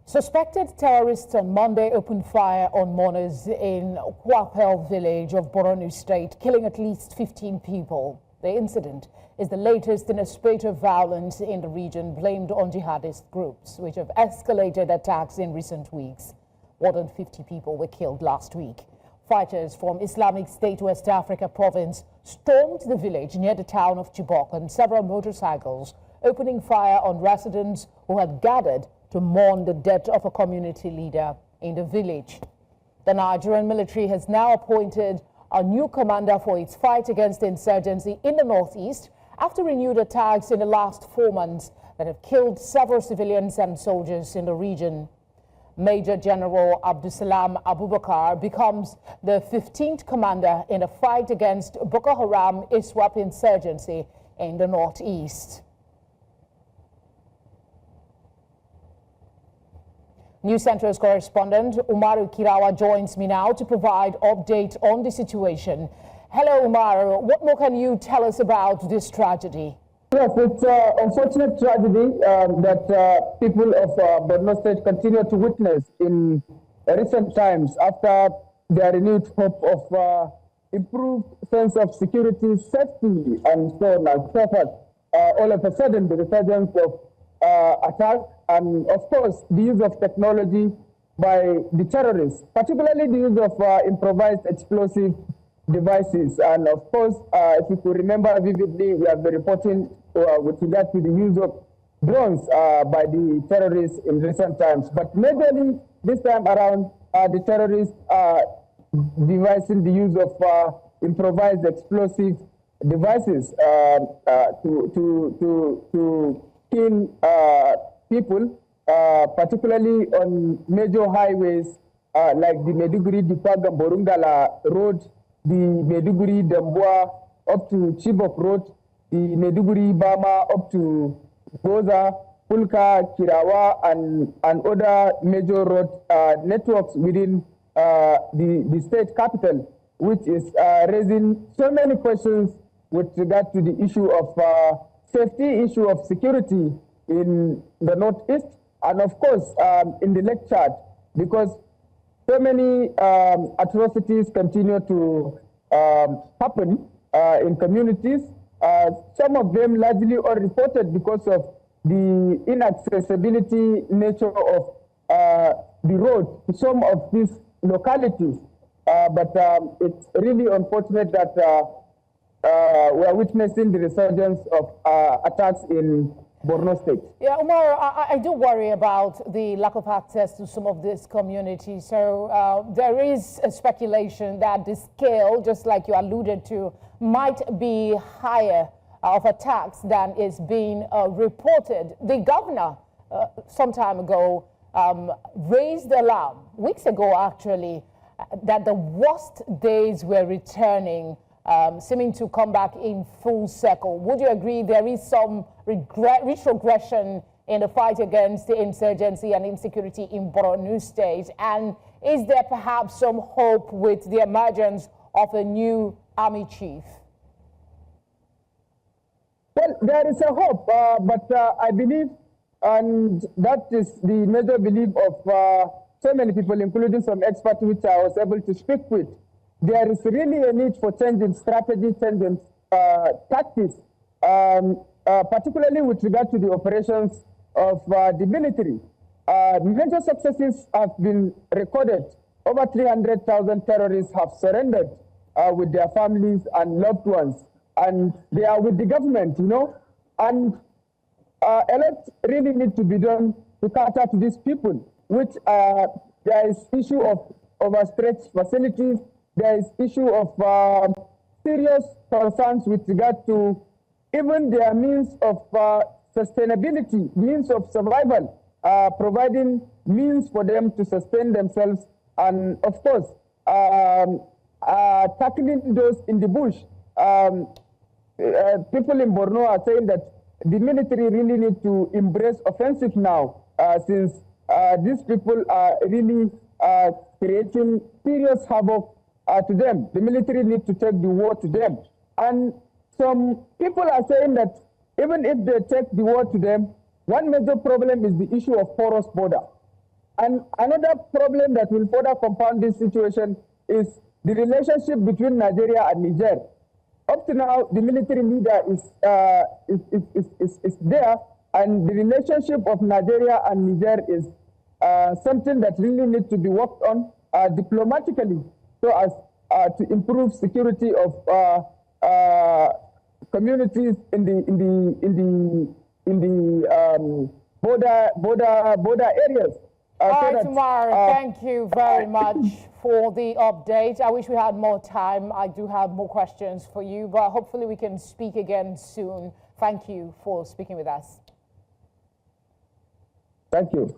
Suspected terrorists on Monday opened fire on mourners in Kwaple village of Borno state, killing at least 15 people. The incident is the latest in a spate of violence in the region blamed on jihadist groups, which have escalated attacks in recent weeks. More than 50 people were killed last week. Fighters from Islamic State West Africa province stormed the village near the town of Chibok on several motorcycles, opening fire on residents who had gathered to mourn the death of a community leader in the village. The Nigerian military has now appointed a new commander for its fight against insurgency in the northeast after renewed attacks in the last 4 months that have killed several civilians and soldiers in the region. Major-General Abdulsalam Abubakar becomes the 15th commander in the fight against Boko Haram and ISWAP insurgency in the northeast. News Center's correspondent Umaru Kirawa joins me now to provide update on the situation. Hello, Umaru. What more can you tell us about this tragedy? Yes, it's an unfortunate tragedy that people of Borno State continue to witness in recent times after their renewed hope of improved sense of security, safety, and so on and so forth. All of a sudden, the resurgence of attack and, of course, the use of technology by the terrorists, particularly the use of improvised explosive devices. And, of course, if you could remember vividly, we have been reporting with regard to the use of drones by the terrorists in recent times. But majorly, this time around, the terrorists are devising the use of improvised explosive devices to kill people, particularly on major highways like the Maiduguri-Dipaga-Borungala Road, the Maiduguri-Damboa up to Chibok Road, the Maiduguri-Bama up to Goza, Umaru Kirawa, and other major road networks within the state capital, which is raising so many questions with regard to the issue of safety, issue of security in the northeast, and of course in the Lake Chad, because so many atrocities continue to happen in communities. Some of them largely unreported because of the inaccessibility nature of the road to some of these localities. But it's really unfortunate that we are witnessing the resurgence of attacks in Borno State. Yeah, Umar, I do worry about the lack of access to some of these communities. So there is a speculation that the scale, just like you alluded to, might be higher of attacks than is being reported. The governor, some time ago, raised the alarm, weeks ago actually, that the worst days were returning, seeming to come back in full circle. Would you agree there is some retrogression in the fight against the insurgency and insecurity in Borno State? And is there perhaps some hope with the emergence of a new army chief? Well, there is a hope, but I believe, and that is the major belief of so many people, including some experts which I was able to speak with, there is really a need for change in strategy, change in tactics, particularly with regard to the operations of the military. Major successes have been recorded. Over 300,000 terrorists have surrendered with their families and loved ones, and they are with the government, you know. And a lot really need to be done to cater to these people, which there is issue of overstretched facilities. There is issue of serious concerns with regard to even their means of sustainability, means of survival, providing means for them to sustain themselves, and of course, tackling those in the bush. People in Borno are saying that the military really need to embrace offensive now, since these people are really creating serious havoc to them. The military need to take the war to them. And some people are saying that even if they take the war to them, one major problem is the issue of porous border. And another problem that will further compound this situation is the relationship between Nigeria and Niger. Up to now, the military leader is there, and the relationship of Nigeria and Niger is something that really needs to be worked on diplomatically, so as to improve security of communities in the border areas. All right, Umaru, thank you very much for the update. I wish we had more time. I do have more questions for you, but hopefully we can speak again soon. Thank you for speaking with us. Thank you.